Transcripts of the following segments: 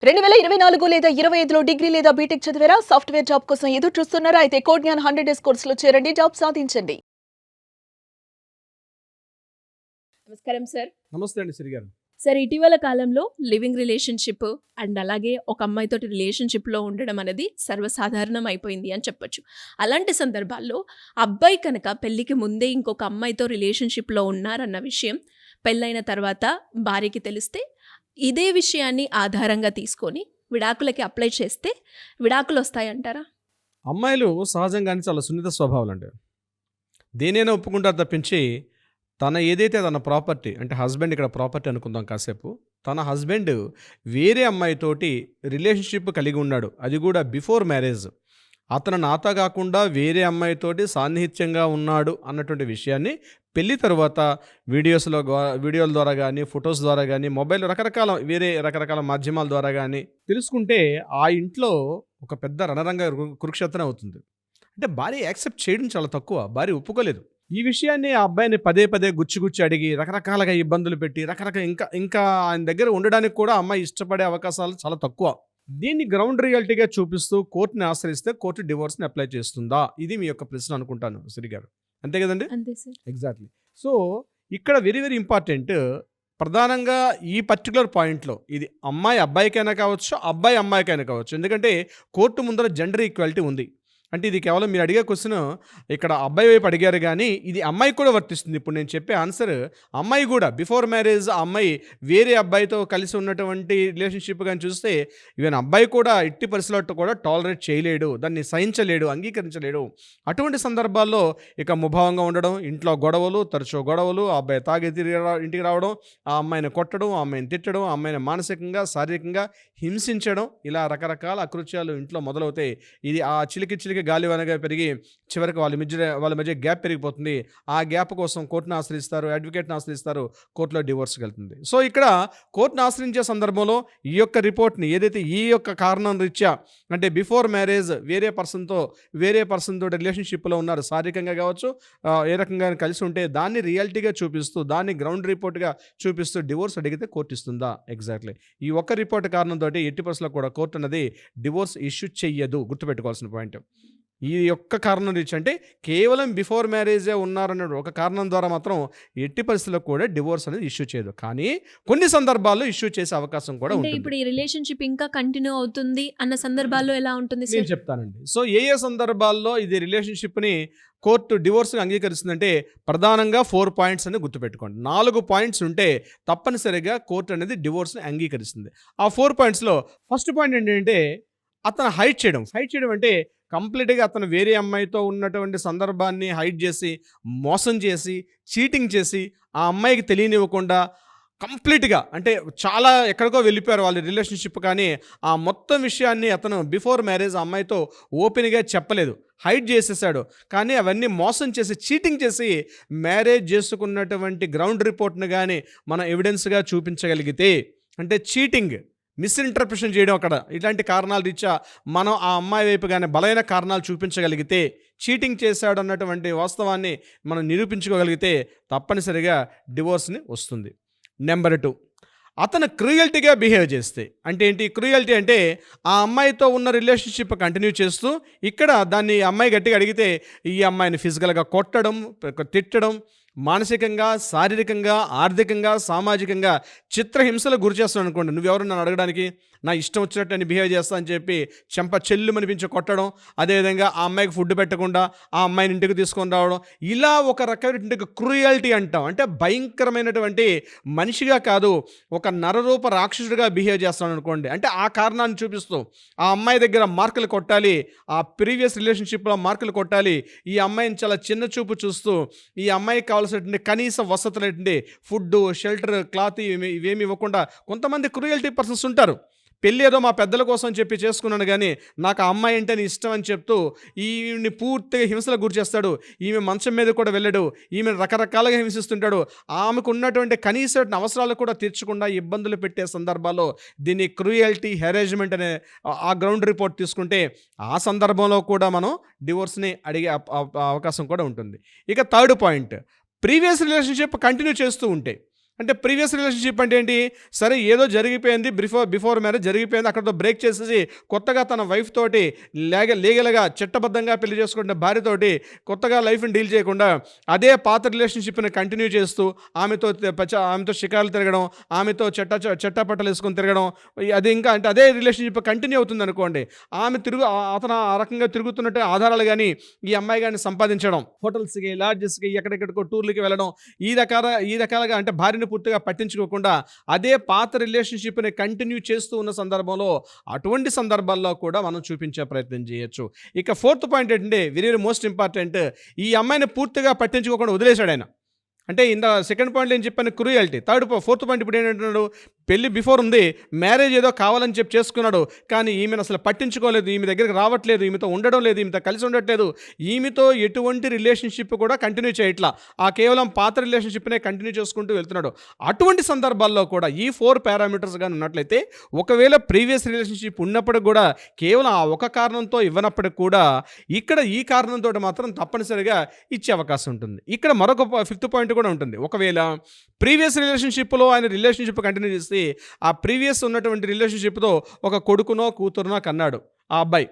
2024 లేదా 25లో డిగ్రీ లేదా బీటెక్ చదివారా? సాఫ్ట్‌వేర్ జాబ్ కోసం ఎదురు చూస్తున్నారా? అయితే కోడ్ జ్ఞాన్ 100 డేస్ కోర్సులో చేరండి. జాబ్ సాధించండి. నమస్కారం సార్. నమస్తే అండి సిరి గారు. సార్, ఇటీవల కాలంలో లివింగ్ రిలేషన్‌షిప్ అండ్ అలాగే ఒక అమ్మాయితోటి రిలేషన్‌షిప్‌లో ఉండడం అనేది సర్వసాధారణం అయిపోయింది అని చెప్పొచ్చు. అలాంటి సందర్భాల్లో అబ్బాయి కనుక పెళ్ళికి ముందే ఇంకొక అమ్మాయితో రిలేషన్‌షిప్‌లో ఉన్నారన్న విషయం పెళ్ళైన తర్వాత భార్యకి తెలిస్తే ఇదే విషయాన్ని ఆధారంగా తీసుకొని విడాకులకి అప్లై చేస్తే విడాకులొస్తాయంటారా? అమ్మాయిలు సహజంగానే చాలా సున్నిత స్వభావాలండి. దేనైనా ఒప్పుకుంటారు తప్పించి, ఏదైతే తన ప్రాపర్టీ అంటే హస్బెండ్ ఇక్కడ ప్రాపర్టీ అనుకుందాం కాసేపు. తన హస్బెండ్ వేరే అమ్మాయితోటి రిలేషన్‌షిప్ కలిగి ఉన్నాడు. అది కూడా బిఫోర్ మ్యారేజ్. అతను నాతో కాకుండా వేరే అమ్మాయితోటి సాన్నిహిత్యంగా ఉన్నాడు అన్నటువంటి విషయాన్ని పెళ్లి తర్వాత వీడియోల ద్వారా గానీ, ఫోటోస్ ద్వారా గానీ, మొబైల్ రకరకాల మాధ్యమాల ద్వారా గానీ తెలుసుకుంటే ఆ ఇంట్లో ఒక పెద్ద రణరంగ కురుక్షేత్రం అవుతుంది. అంటే భార్య యాక్సెప్ట్ చేయడం చాలా తక్కువ. భార్య ఒప్పుకోలేదు. ఈ విషయాన్ని ఆ అబ్బాయిని పదే పదే గుచ్చి అడిగి రకరకాలుగా ఇబ్బందులు పెట్టి ఇంకా ఆయన దగ్గర ఉండడానికి కూడా అమ్మాయి ఇష్టపడే అవకాశాలు చాలా తక్కువ. దీన్ని గ్రౌండ్ రియాలిటీగా చూపిస్తూ కోర్టుని ఆశ్రయిస్తే కోర్టు డివోర్స్‌ని అప్లై చేస్తుందా? ఇది మీ యొక్క ప్రశ్న అనుకుంటాను సిరి గారు. అంతే కదండీ? అంతే సార్. ఎగ్జాక్ట్‌లీ. సో, ఇక్కడ వెరీ వెరీ ఇంపార్టెంట్. ప్రధానంగా ఈ పర్టిక్యులర్ పాయింట్‌లో ఇది అమ్మాయి అబ్బాయికైనా కావచ్చు, అబ్బాయి అమ్మాయికైనా కావచ్చు. ఎందుకంటే కోర్టు ముందర జెండర్ ఈక్వాలిటీ ఉంది. అంటే ఇది కేవలం మీరు అడిగే క్వెషన్ ఇక్కడ అబ్బాయి వైపు అడిగారు గానీ, ఇది అమ్మాయికి కూడా వర్తిస్తుంది. ఇప్పుడు నేను చెప్పే ఆన్సర్ అమ్మాయి కూడా బిఫోర్ మ్యారేజ్ ఆ అమ్మాయి వేరే అబ్బాయితో కలిసి ఉన్నటువంటి రిలేషన్‌షిప్ గాని చూస్తే ఈవెన్ అబ్బాయి కూడా ఎట్టి పరిస్థితుల్లో కూడా టాలరేట్ చేయలేడు. దాన్ని సహించలేడు, అంగీకరించలేడు. అటువంటి సందర్భాల్లో ఇక ముభావంగా ఉండడం, ఇంట్లో తరచూ గొడవలు, ఆ అబ్బాయి తాగి ఇంటికి రావడం, ఆ అమ్మాయిని కొట్టడం, ఆ అమ్మాయిని తిట్టడం, ఆ అమ్మాయిని మానసికంగా, శారీరకంగా హింసించడం, ఇలా రకరకాల అకృత్యాలు ఇంట్లో మొదలవుతాయి. ఇది ఆ చిలికి గాలివానగా పెరిగి చివరికి వాళ్ళ మధ్య గ్యాప్ పెరిగిపోతుంది. ఆ గ్యాప్ కోసం కోర్టును ఆశ్రయిస్తారు, అడ్వకేట్‌ని ఆశ్రయిస్తారు, కోర్టులో డివోర్స్‌కి వెళ్తుంది. సో, ఇక్కడ కోర్టును ఆశ్రయించే సందర్భంలో ఈ యొక్క రిపోర్ట్‌ని ఏదైతే ఈ యొక్క కారణం రీత్యా అంటే బిఫోర్ మ్యారేజ్ వేరే పర్సన్‌తో రిలేషన్‌షిప్‌లో ఉన్నారు. శారీరకంగా కావచ్చు, ఏ రకంగా కలిసి ఉంటే దాన్ని రియాలిటీగా చూపిస్తూ, దాన్ని గ్రౌండ్ రిపోర్ట్‌గా చూపిస్తూ డివోర్స్ అడిగితే కోర్టు ఇస్తుందా? ఎగ్జాక్ట్‌లీ. ఈ ఒక్క రిపోర్ట్ కారణంతోటి ఎట్టి పరిస్థితుల్లో కూడా కోర్టు అన్నది డివోర్స్ ఇష్యూ చెయ్యదు. గుర్తుపెట్టుకోవాల్సిన పాయింట్. ఈ యొక్క కారణం రీచ్ అంటే కేవలం బిఫోర్ మ్యారేజే ఉన్నారన్న ఒక కారణం ద్వారా మాత్రం ఎట్టి పరిస్థితుల్లో కూడా డివోర్స్ అనేది ఇష్యూ చేయదు. కానీ కొన్ని సందర్భాల్లో ఇష్యూ చేసే అవకాశం కూడా అంటే ఉంటుంది. ఇప్పుడు ఈ రిలేషన్‌షిప్ ఇంకా కంటిన్యూ అవుతుంది అన్న సందర్భాల్లో ఎలా ఉంటుంది నేను సార్? చెప్తానండి. సో, ఏ సందర్భాల్లో ఇది రిలేషన్‌షిప్‌ని కోర్టు డివోర్స్‌గా అంగీకరిస్తుందంటే ప్రధానంగా 4 పాయింట్స్ అని గుర్తుపెట్టుకోండి. 4 పాయింట్స్ ఉంటే తప్పనిసరిగా కోర్టు అనేది డివోర్స్‌ని అంగీకరిస్తుంది. ఆ 4 పాయింట్స్‌లో ఫస్ట్ పాయింట్ ఏంటంటే అతను హైడ్ చేయడం. హైడ్ చేయడం అంటే కంప్లీట్‌గా అతను వేరే అమ్మాయితో ఉన్నటువంటి సందర్భాన్ని హైడ్ చేసి, మోసం చేసి, చీటింగ్ చేసి, ఆ అమ్మాయికి తెలియనివ్వకుండా కంప్లీట్‌గా అంటే చాలా ఎక్కడికో వెళ్ళిపోయారు వాళ్ళ రిలేషన్‌షిప్. కానీ ఆ మొత్తం విషయాన్ని అతను బిఫోర్ మ్యారేజ్ ఆ అమ్మాయితో ఓపెన్‌గా చెప్పలేదు. హైడ్ చేసేసాడు. కానీ అవన్నీ మోసం చేసి, చీటింగ్ చేసి మ్యారేజ్ చేసుకున్నటువంటి గ్రౌండ్ రిపోర్ట్‌ని గాని మనం ఎవిడెన్స్‌గా చూపించగలిగితే అంటే చీటింగ్, మిస్ఇంటర్ప్రిటేషన్ చేయడం అక్కడ ఇలాంటి కారణాల రీత్యా మనం ఆ అమ్మాయి వైపు కానీ బలమైన కారణాలు చూపించగలిగితే, చీటింగ్ చేశాడు అన్నటువంటి వాస్తవాన్ని మనం నిరూపించుకోగలిగితే తప్పనిసరిగా డివోర్స్‌ని వస్తుంది. నెంబర్ 2, అతను క్రూయల్టీగా బిహేవ్ చేస్తే. అంటే ఏంటి క్రూయల్టీ అంటే ఆ అమ్మాయితో ఉన్న రిలేషన్‌షిప్ కంటిన్యూ చేస్తూ ఇక్కడ దాన్ని అమ్మాయి గట్టిగా అడిగితే ఈ అమ్మాయిని ఫిజికల్‌గా కొట్టడం, తిట్టడం, మానసికంగా, శారీరకంగా, ఆర్థికంగా, సామాజికంగా చిత్రహింసలకు గురి చేస్తాను అనుకోండి. నువ్వెవరు నన్ను అడగడానికి, నా ఇష్టం వచ్చినట్టు నేను బిహేవ్ చేస్తా అని చెప్పి చెంప చెల్లుమనిపించి కొట్టడం, అదేవిధంగా ఆ అమ్మాయికి ఫుడ్ పెట్టకుండా ఆ అమ్మాయిని ఇంటికి తీసుకొని రావడం, ఇలా ఒక రకమైనటువంటి క్రూయల్టీ అంటాం. అంటే భయంకరమైనటువంటి మనిషిగా కాదు, ఒక నరరూప రాక్షసుడిగా బిహేవ్ చేస్తాను అనుకోండి. అంటే ఆ కారణాన్ని చూపిస్తూ ఆ అమ్మాయి దగ్గర మార్కులు కొట్టాలి, ఆ ప్రీవియస్ రిలేషన్‌షిప్‌లో మార్కులు కొట్టాలి, ఈ అమ్మాయిని చాలా చిన్న చూపు చూస్తూ ఈ అమ్మాయికి కావాల్సినటువంటి కనీస వసతులైనటువంటి ఫుడ్డు, షెల్టర్, క్లాత్ ఇవేమి ఇవ్వకుండా కొంతమంది క్రూయల్టీ పర్సన్స్ ఉంటారు. పెళ్ళి ఏదో మా పెద్దల కోసం చెప్పి చేసుకున్నాను కానీ నాకు ఆ అమ్మాయి అంటేనే ఇష్టం అని చెప్తూ ఈమెని పూర్తిగా హింసలకు గురి చేస్తాడు. ఈమె మంచం మీద కూడా వెళ్ళడు, ఈమెను రకరకాలుగా హింసిస్తుంటాడు. ఆమెకు ఉన్నటువంటి కనీస అవసరాలు కూడా తీర్చకుండా ఇబ్బందులు పెట్టే సందర్భాల్లో దీన్ని క్రూయల్టీ, హెరాస్మెంట్ అనే ఆ గ్రౌండ్ రిపోర్ట్ తీసుకుంటే ఆ సందర్భంలో కూడా మనం డివోర్స్ని అడిగే అవకాశం కూడా ఉంటుంది. ఇక third point, previous relationship continue చేస్తూ ఉంటే అంటే ప్రీవియస్ రిలేషన్షిప్ అంటే ఏంటి? సరే ఏదో జరిగిపోయింది, బిఫోర్ మ్యారేజ్ జరిగిపోయింది, అక్కడితో బ్రేక్ చేసేసి కొత్తగా తన వైఫ్ తోటి లీగల్గా చట్టబద్ధంగా పెళ్లి చేసుకుంటున్న భార్యతోటి కొత్తగా లైఫ్ని డీల్ చేయకుండా అదే పాత రిలేషన్షిప్ని కంటిన్యూ చేస్తూ ఆమెతో షికారులు తిరగడం, ఆమెతో చెట్టపట్టలు వేసుకొని తిరగడం, అది ఇంకా అంటే అదే రిలేషన్షిప్ కంటిన్యూ అవుతుంది అనుకోండి. అతను ఆ రకంగా తిరుగుతున్నట్టు ఆధారాలు కానీ ఈ అమ్మాయి కానీ సంపాదించడం, హోటల్స్కి, లాడ్జెస్కి, ఎక్కడెక్కడికో టూర్లకి వెళ్ళడం, ఈ రకాలుగా అంటే భార్యను పూర్తిగా పట్టించుకోకుండా అదే పాత రిలేషన్షిప్ని కంటిన్యూ చేస్తూ ఉన్న సందర్భంలో అటువంటి సందర్భాల్లో కూడా మనం చూపించే ప్రయత్నం చేయొచ్చు. ఇక ఫోర్త్ పాయింట్ ఏంటంటే వెరీ మోస్ట్ ఇంపార్టెంట్, ఈ అమ్మాయిని పూర్తిగా పట్టించుకోకుండా వదిలేశాడు ఆయన. అంటే సెకండ్ పాయింట్ ఏం చెప్పాను, క్రూయల్టీ. ఫోర్త్ పాయింట్ ఇప్పుడు ఏంటంటున్నాడు, పెళ్లి బిఫోర్ ఉంది, మ్యారేజ్ ఏదో కావాలని చెప్పి చేసుకున్నాడు, కానీ ఈమెను అసలు పట్టించుకోలేదు, ఈమె దగ్గరికి రావట్లేదు, ఈమెతో ఉండడం లేదు, ఈమెతో కలిసి ఉండట్లేదు, ఈమెతో ఎటువంటి రిలేషన్షిప్ కూడా కంటిన్యూ చేయట్లా, ఆ కేవలం పాత రిలేషన్షిప్నే కంటిన్యూ చేసుకుంటూ వెళ్తున్నాడు. అటువంటి సందర్భాల్లో కూడా ఈ 4 పారామీటర్స్ కానీ ఉన్నట్లయితే, ఒకవేళ ప్రీవియస్ రిలేషన్షిప్ ఉన్నప్పటికి కూడా కేవలం ఆ ఒక కారణంతో ఇవ్వనప్పటికి కూడా ఇక్కడ ఈ కారణంతో మాత్రం తప్పనిసరిగా ఇచ్చే అవకాశం ఉంటుంది. ఇక్కడ మరొక 5th పాయింట్ కూడా ఉంటుంది. ఒకవేళ ప్రీవియస్ రిలేషన్షిప్లో ఆయన రిలేషన్షిప్ కంటిన్యూ చేసి ఆ ప్రీవియస్ ఉన్నటువంటి రిలేషన్షిప్తో ఒక కొడుకునో కూతురునో కన్నాడు ఆ అబ్బాయి,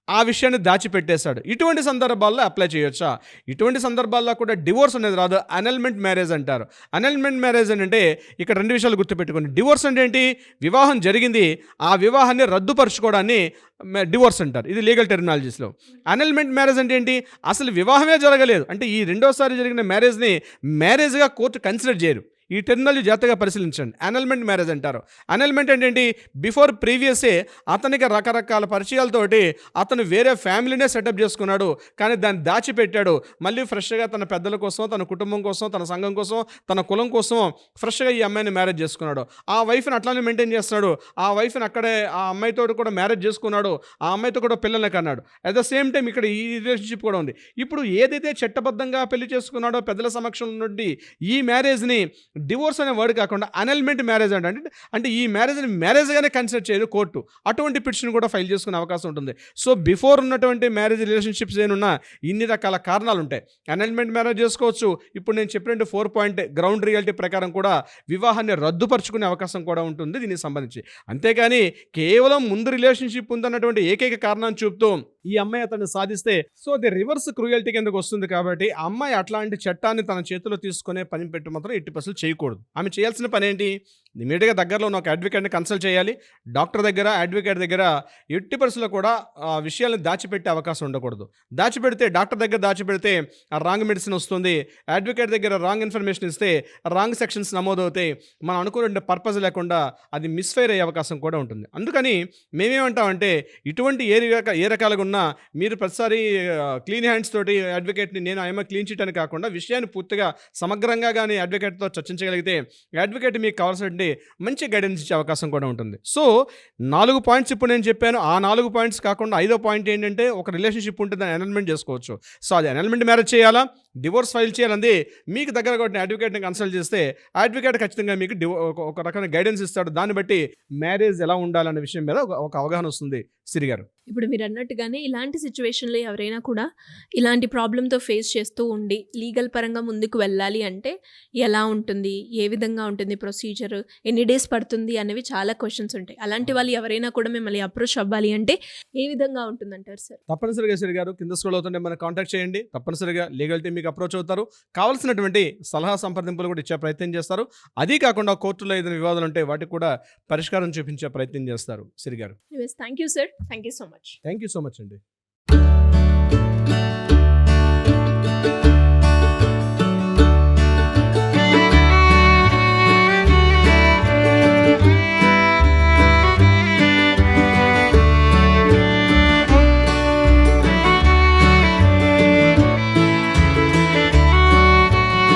ఆ విషయాన్ని దాచిపెట్టేశాడు, ఇటువంటి సందర్భాల్లో అప్లై చేయొచ్చా? ఇటువంటి సందర్భాల్లో కూడా డివోర్స్ అనేది రాదు, అనల్మెంట్ మ్యారేజ్ అంటారు. అనల్మెంట్ మ్యారేజ్ అంటే ఇక్కడ 2 విషయాలు గుర్తుపెట్టుకోండి. డివోర్స్ అంటే ఏంటి? వివాహం జరిగింది, ఆ వివాహాన్ని రద్దుపరచుకోవడాన్ని డివోర్స్ అంటారు, ఇది లీగల్ టెర్మినాలజీస్లో. అనల్మెంట్ మ్యారేజ్ అంటే ఏంటి? అసలు వివాహమే జరగలేదు అంటే ఈ రెండోసారి జరిగిన మ్యారేజ్ని మ్యారేజ్గా కోర్టు కన్సిడర్ చేయరు. ఈ టెర్మినాలజీ జాగ్రత్తగా పరిశీలించండి. అనల్మెంట్ మ్యారేజ్ అంటారు. అనల్మెంట్ అంటే ఏంటి? బిఫోర్ ప్రీవియసే అతనికి రకరకాల పరిచయాలతోటి అతను వేరే ఫ్యామిలీనే సెటప్ చేసుకున్నాడు, కానీ దాన్ని దాచిపెట్టాడు. మళ్ళీ ఫ్రెష్గా తన పెద్దల కోసం, తన కుటుంబం కోసం, తన సంఘం కోసం, తన కులం కోసం ఫ్రెష్గా ఈ అమ్మాయిని మ్యారేజ్ చేసుకున్నాడు. ఆ వైఫ్ని అట్లానే మెయింటైన్ చేస్తున్నాడు. ఆ వైఫ్ని అక్కడే ఆ అమ్మాయితో కూడా మ్యారేజ్ చేసుకున్నాడు, ఆ అమ్మాయితో కూడా పిల్లల్ని కన్నాడు. అట్ ద సేమ్ టైం ఇక్కడ ఈ రిలేషన్షిప్ కూడా ఉంది. ఇప్పుడు ఏదైతే చట్టబద్ధంగా పెళ్లి చేసుకున్నాడో పెద్దల సమక్షంలో నుండి ఈ మ్యారేజ్ని డివోర్స్ అనే వర్డ్ కాకుండా అనల్మెంట్ మ్యారేజ్ అంటే ఈ మ్యారేజ్ని మ్యారేజ్గానే కన్సిడర్ చేయదు కోర్టు. అటువంటి పిటిషన్ కూడా ఫైల్ చేసుకునే అవకాశం ఉంటుంది. సో బిఫోర్ ఉన్నటువంటి మ్యారేజ్ రిలేషన్షిప్స్ ఏనున్నా ఇన్ని రకాల కారణాలు ఉంటాయి. అనల్మెంట్ మ్యారేజ్ చేసుకోవచ్చు. ఇప్పుడు నేను చెప్పినట్టు 4 పాయింట్ గ్రౌండ్ రియాలిటీ ప్రకారం కూడా వివాహాన్ని రద్దుపరుచుకునే అవకాశం కూడా ఉంటుంది దీనికి సంబంధించి. అంతేగాని కేవలం ముందు రిలేషన్షిప్ ఉందన్నటువంటి ఏకైక కారణాన్ని చూపుతూ ఈ అమ్మాయి అతన్ని సాధిస్తే సో అది రివర్స్ క్రూయల్టీ కిందకు వస్తుంది. కాబట్టి ఆ అమ్మాయి అట్లాంటి చట్టాన్ని తన చేతిలో తీసుకునే పని పెట్టి మాత్రం 80% చేయకూడదు. ఆమె చేయాల్సిన పని ఏంటి? ఇమీడియట్గా దగ్గరలో ఉన్న ఒక అడ్వకేట్ని కన్సల్ట్ చేయాలి. డాక్టర్ దగ్గర, అడ్వకేట్ దగ్గర 80% కూడా ఆ విషయాలను దాచిపెట్టే అవకాశం ఉండకూడదు. డాక్టర్ దగ్గర దాచిపెడితే ఆ రాంగ్ మెడిసిన్ వస్తుంది, అడ్వకేట్ దగ్గర రాంగ్ ఇన్ఫర్మేషన్ ఇస్తే రాంగ్ సెక్షన్స్ నమోదవుతాయి, మనం అనుకునే పర్పస్ లేకుండా అది మిస్ఫైర్ అయ్యే అవకాశం కూడా ఉంటుంది. అందుకని మేమేమంటామంటే ఇటువంటి ఏ రకాలుగా ఉన్నా మీరు ప్రతిసారి క్లీన్ హ్యాండ్స్ తోటి అడ్వకేట్ని నేను ఐఎమ్ క్లీన్ చీట్ అని కాకుండా విషయాన్ని పూర్తిగా సమగ్రంగా కానీ అడ్వకేట్తో చర్చించగలిగితే అడ్వకేట్ మీకు కావాల్సినటువంటి మంచి గైడెన్స్ ఇచ్చే అవకాశం కూడా ఉంటుంది. సో 4 పాయింట్స్ ఇప్పుడు నేను చెప్పాను. ఆ 4 పాయింట్స్ కాకుండా 5వ పాయింట్ ఏంటంటే ఒక రిలేషన్షిప్ ఉంటే దాన్ని అనల్మెంట్ చేసుకోవచ్చు. సో అది అనల్మెంట్ మ్యారేజ్ చేయాలా, డివోర్స్ ఫైల్ చేయాలంది మీకు దగ్గర కొట్టిన అడ్వకేట్ని కన్సల్ట్ చేస్తే అడ్వకేట్ ఖచ్చితంగా మీకు ఒక రకమైన గైడెన్స్ ఇస్తాడు. దాన్ని బట్టి మ్యారేజ్ ఎలా ఉండాలనే విషయం మీద ఒక అవగాహన వస్తుంది. సిరి గారు, ఇప్పుడు మీరు అన్నట్టుగానే ఇలాంటి సిచ్యువేషన్లో ఎవరైనా కూడా ఇలాంటి ప్రాబ్లంతో ఫేస్ చేస్తూ ఉండి లీగల్ పరంగా ముందుకు వెళ్ళాలి అంటే ఎలా ఉంటుంది, ఏ విధంగా ఉంటుంది ప్రొసీజర్, ఎన్ని డేస్ పడుతుంది అనేవి చాలా క్వశ్చన్స్ ఉంటాయి. అలాంటి వాళ్ళు ఎవరైనా కూడా మిమ్మల్ని అప్రోచ్ అవ్వాలి అంటే ఏ విధంగా ఉంటుందంటారు సార్? తప్పనిసరిగా సిరి గారు కింద స్క్రోల్ అవుతుంటే మనకు కాంటాక్ట్ చేయండి. తప్పనిసరిగా లీగల్ టీమ్ మీకు అప్రోచ్ అవుతారు. కావాల్సినటువంటి సలహా సంప్రదింపులు కూడా ఇచ్చే ప్రయత్నం చేస్తారు. అదీ కాకుండా కోర్టులో ఏదైనా వివాదాలు ఉంటే వాటికి కూడా పరిష్కారం చూపించే ప్రయత్నం చేస్తారు. సిరి గారు, thank you sir, thank you so much. Thank you so much అండి.